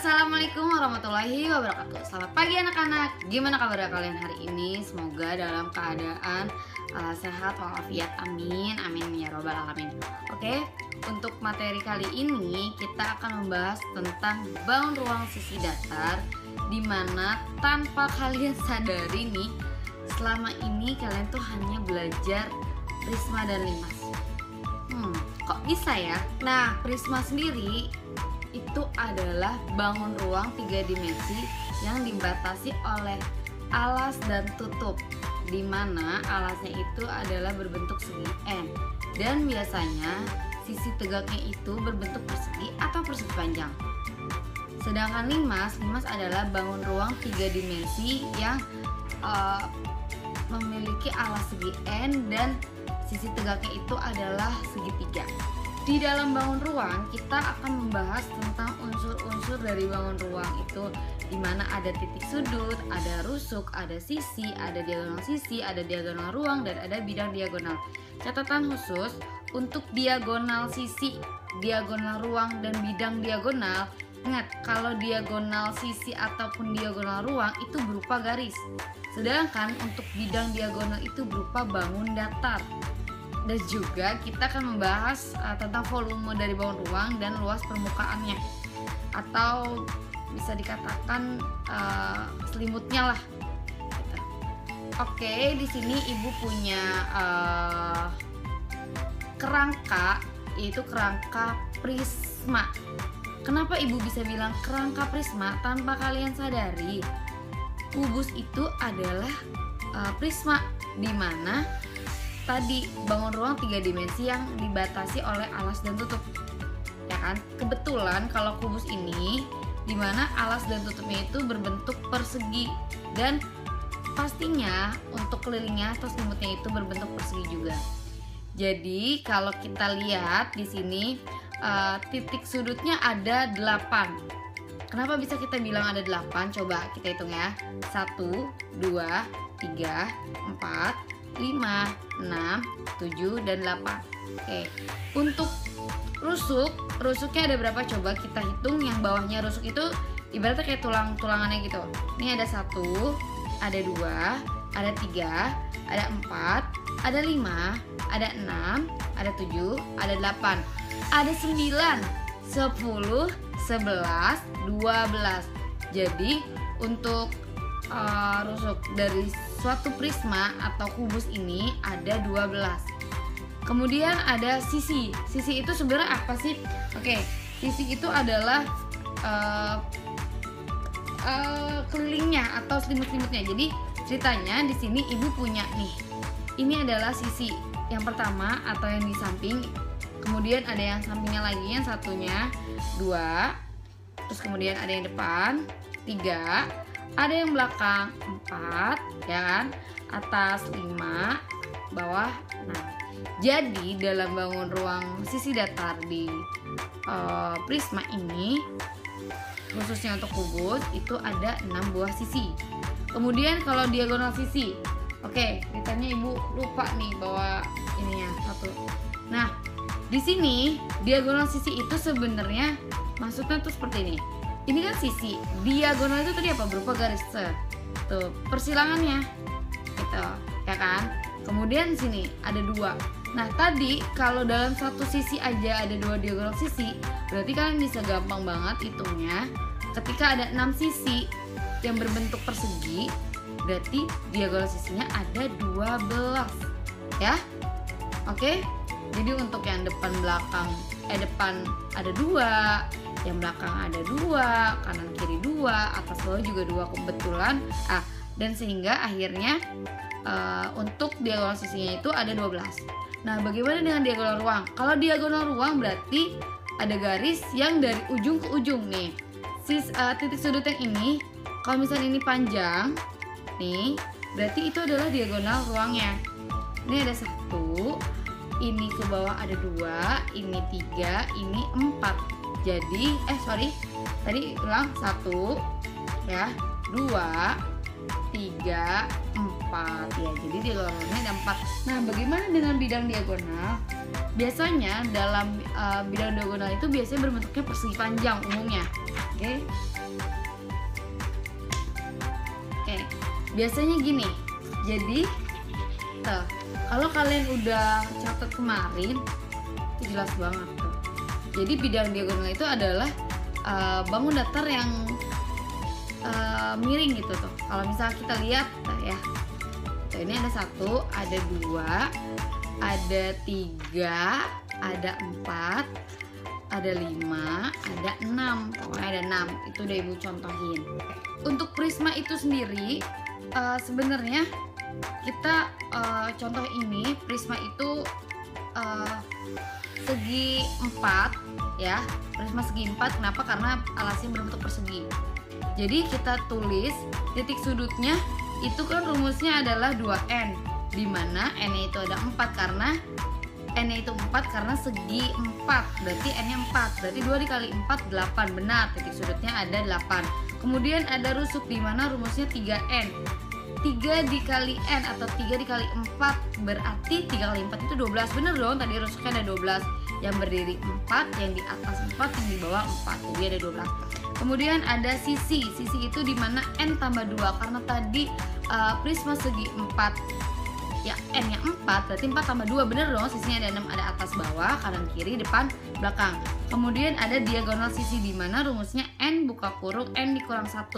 Assalamualaikum warahmatullahi wabarakatuh. Selamat pagi anak-anak. Gimana kabar kalian hari ini? Semoga dalam keadaan sehat walafiat. Amin, amin ya robbal alamin. Oke, untuk materi kali ini kita akan membahas tentang bangun ruang sisi datar, dimana tanpa kalian sadari nih, selama ini kalian tuh hanya belajar prisma dan limas. Kok bisa ya? Nah, prisma sendiri itu adalah bangun ruang 3 dimensi yang dibatasi oleh alas dan tutup, di mana alasnya itu adalah berbentuk segi N dan biasanya sisi tegaknya itu berbentuk persegi atau persegi panjang. Sedangkan limas adalah bangun ruang 3 dimensi yang memiliki alas segi N dan sisi tegaknya itu adalah segitiga. Di dalam bangun ruang kita akan membahas tentang unsur-unsur dari bangun ruang itu, dimana ada titik sudut, ada rusuk, ada sisi, ada diagonal ruang, dan ada bidang diagonal. Catatan khusus untuk diagonal sisi, diagonal ruang, dan bidang diagonal. Ingat, kalau diagonal sisi ataupun diagonal ruang itu berupa garis, sedangkan untuk bidang diagonal itu berupa bangun datar. Dan juga kita akan membahas tentang volume dari bangun ruang dan luas permukaannya, atau bisa dikatakan selimutnya lah. Gitu. Oke, di sini ibu punya kerangka, yaitu kerangka prisma. Kenapa ibu bisa bilang kerangka prisma? Tanpa kalian sadari, kubus itu adalah prisma, di mana tadi bangun ruang 3 dimensi yang dibatasi oleh alas dan tutup, ya kan? Kebetulan kalau kubus ini, dimana alas dan tutupnya itu berbentuk persegi, dan pastinya untuk kelilingnya atau selimutnya itu berbentuk persegi juga. Jadi kalau kita lihat di sini titik sudutnya ada 8. Kenapa bisa kita bilang ada 8? Coba kita hitung ya. 1, 2, 3, 4, 5, 6, 7, dan 8. Oke. Untuk rusuknya ada berapa? Coba kita hitung. Yang bawahnya rusuk itu ibaratnya kayak tulang-tulangannya gitu. Ini ada 1, ada 2, ada 3, ada 4, ada 5, ada 6, ada 7, ada 8, ada 9, 10, 11, 12. Jadi untuk rusuk dari suatu prisma atau kubus ini ada 12. Kemudian ada sisi. Sisi itu sebenarnya apa sih? Oke, sisi itu adalah kelilingnya atau selimut-selimutnya. Jadi ceritanya di sini ibu punya nih. Ini adalah sisi yang pertama atau yang di samping. Kemudian ada yang sampingnya lagi, yang satunya 2. Terus kemudian ada yang depan 3. Ada yang belakang 4, ya kan? Atas 5, bawah 6. Jadi dalam bangun ruang sisi datar di prisma ini, khususnya untuk kubus, itu ada 6 buah sisi. Kemudian kalau diagonal sisi, oke, ditanya ibu lupa nih bawa ininya 1. Nah, di sini diagonal sisi itu sebenarnya maksudnya tuh seperti ini. Ini kan sisi, diagonal itu tadi apa? Berupa garis tuh persilangannya, gitu, ya kan? Kemudian sini ada 2. Nah tadi kalau dalam satu sisi aja ada 2 diagonal sisi, berarti kalian bisa gampang banget hitungnya. Ketika ada 6 sisi yang berbentuk persegi, berarti diagonal sisinya ada 12, ya. Oke. Jadi untuk yang depan ada 2, yang belakang ada 2, kanan kiri 2, atas bawah juga 2 kebetulan. Dan sehingga akhirnya untuk diagonal sisinya itu ada 12. Nah, bagaimana dengan diagonal ruang? Kalau diagonal ruang berarti ada garis yang dari ujung ke ujung nih. Titik sudut yang ini, kalau misalnya ini panjang nih, berarti itu adalah diagonal ruangnya. Ini ada 1, ini ke bawah ada 2, ini 3, ini 4. Jadi, tadi ulang 1, ya, 2, 3, 4, ya. Jadi diagonalnya ada 4. Nah, bagaimana dengan bidang diagonal? Biasanya dalam bidang diagonal itu biasanya berbentuknya persegi panjang umumnya. Oke. biasanya gini. Jadi kalau kalian udah catat kemarin itu jelas banget tuh. Jadi bidang diagonal itu adalah bangun datar yang miring gitu tuh. Kalau misalnya kita lihat ya, tuh, ini ada 1, ada 2, ada 3, ada 4, ada 5, ada 6. Pokoknya ada 6. Itu udah Ibu contohin. Untuk prisma itu sendiri sebenarnya kita contoh ini, prisma itu segi 4 ya. Prisma segi 4, kenapa? Karena alasnya berbentuk persegi. Jadi kita tulis titik sudutnya itu kan rumusnya adalah 2n, dimana n-nya itu ada 4 karena n-nya itu 4 karena segi 4, berarti n-nya 4, berarti 2 dikali 4 8, benar, titik sudutnya ada 8. Kemudian ada rusuk dimana rumusnya 3n, 3 dikali n atau 3 dikali 4 berarti 3 kali 4 itu 12, bener dong, tadi rusuknya ada 12, yang berdiri 4, yang di atas 4, yang di bawah 4, jadi ada 12. Kemudian ada sisi itu dimana n tambah 2, karena tadi prisma segi 4 ya, n nya 4 berarti 4 tambah 2, bener dong, sisinya ada 6, ada atas bawah, kanan kiri, depan belakang. Kemudian ada diagonal sisi dimana rumusnya n buka kurung n dikurang 1.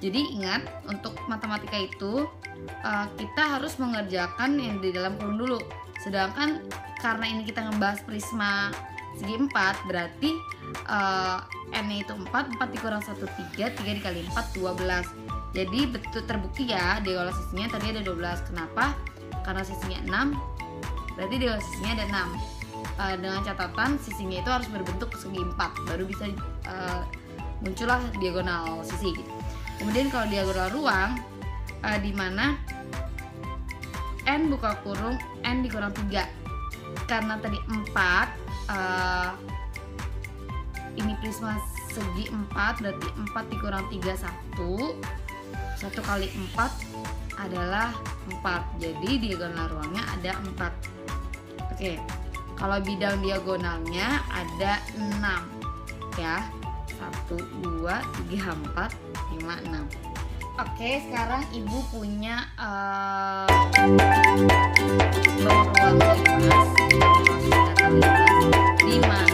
Jadi ingat, untuk matematika itu kita harus mengerjakan yang di dalam kurung dulu. Sedangkan karena ini kita ngebahas prisma segi 4, berarti n-nya itu 4 dikurang 1 3 dikali 4 12. Jadi betul terbukti ya, diagonal sisinya tadi ada 12. Kenapa? Karena sisinya 6, berarti diagonal sisinya ada 6. Dengan catatan sisinya itu harus berbentuk segi 4, baru bisa muncullah diagonal sisi gitu. Kemudian kalau diagonal ruang di mana n buka kurung n dikurang 3, karena tadi 4 ini prisma segi 4, berarti 4 dikurang 3 1 kali 4 adalah 4, jadi diagonal ruangnya ada 4. Oke, kalau bidang diagonalnya ada 6 ya, 1 2 3 4 5 6. Oke, sekarang Ibu punya ruang bebas di mana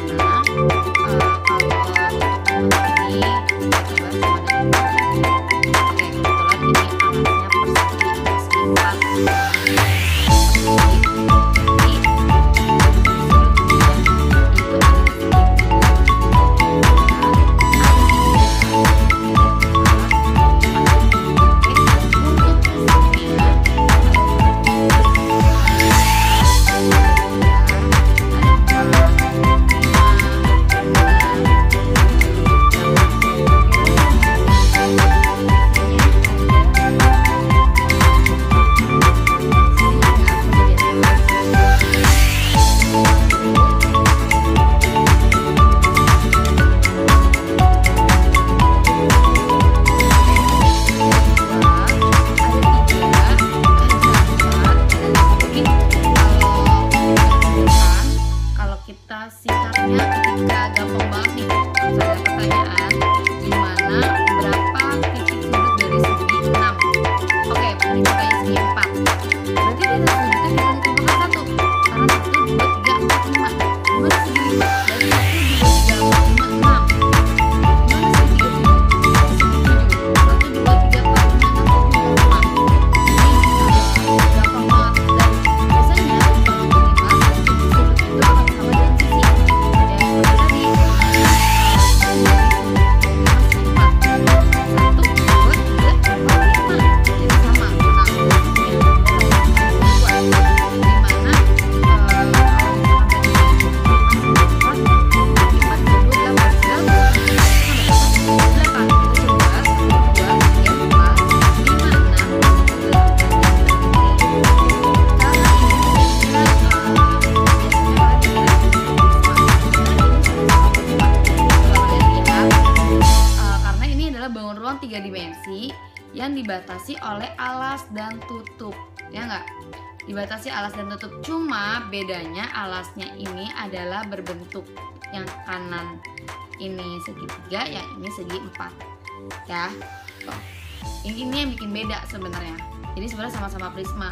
yang dibatasi oleh alas dan tutup, ya enggak? Dibatasi alas dan tutup, cuma bedanya alasnya ini adalah berbentuk yang kanan ini segi 3, yang ini segi 4 ya. Tuh. Ini yang bikin beda sebenarnya. Jadi sebenarnya sama-sama prisma.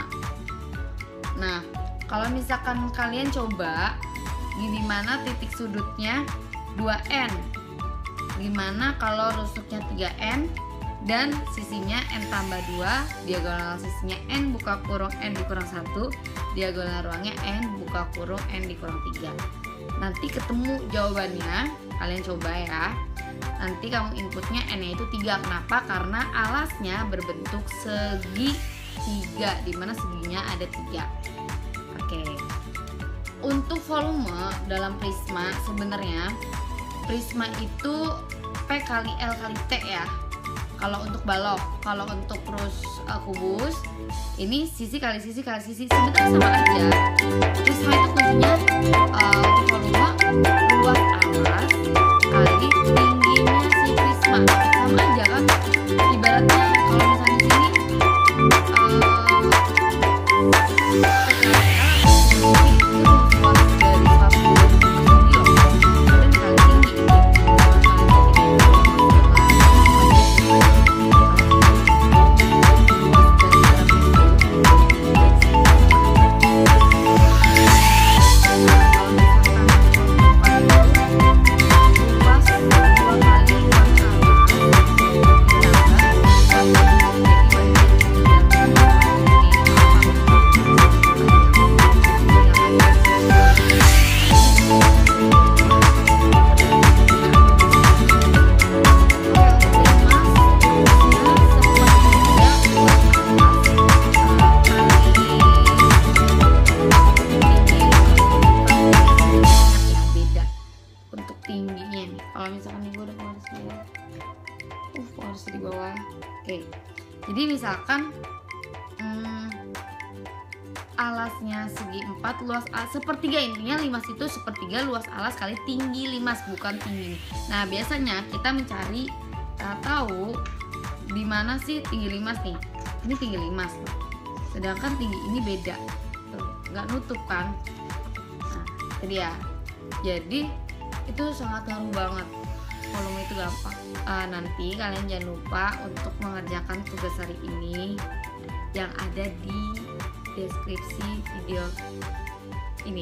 Nah, kalau misalkan kalian coba gimana titik sudutnya 2N, gimana kalau rusuknya 3N dan sisinya N tambah 2, diagonal sisinya N buka kurung N dikurang 1, diagonal ruangnya N buka kurung N dikurang 3. Nanti ketemu jawabannya, kalian coba ya. Nanti kamu inputnya N nya itu 3. Kenapa? Karena alasnya berbentuk segi 3, dimana seginya ada 3. Oke. Untuk volume dalam prisma, sebenarnya prisma itu P kali L kali T ya. Kalau untuk balok, kalau untuk kubus, ini sisi kali sisi kali sisi, sebenarnya sama aja. Prisma itu kuncinya untuk volume luas alas kali tingginya si prisma, sama aja kan. Ibaratnya kalau misalnya di sini di bawah. Oke. Jadi misalkan alasnya segi 4, luas alas sepertiga, intinya limas itu sepertiga luas alas kali tinggi limas, bukan tinggi. Nah, biasanya kita mencari tahu di mana sih tinggi limas nih. Ini tinggi limas. Sedangkan tinggi ini beda. Tuh, nggak nutup kan? Nah, itu dia. Jadi itu sangat ngaruh banget. Volume itu gampang. Nanti kalian jangan lupa untuk mengerjakan tugas hari ini yang ada di deskripsi video ini.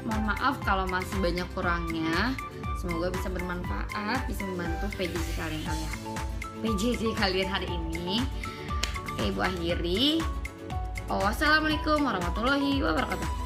Mohon maaf kalau masih banyak kurangnya. Semoga bisa bermanfaat, bisa membantu PJJ kalian hari ini. Oke, Ibu akhiri. Wassalamualaikum warahmatullahi wabarakatuh.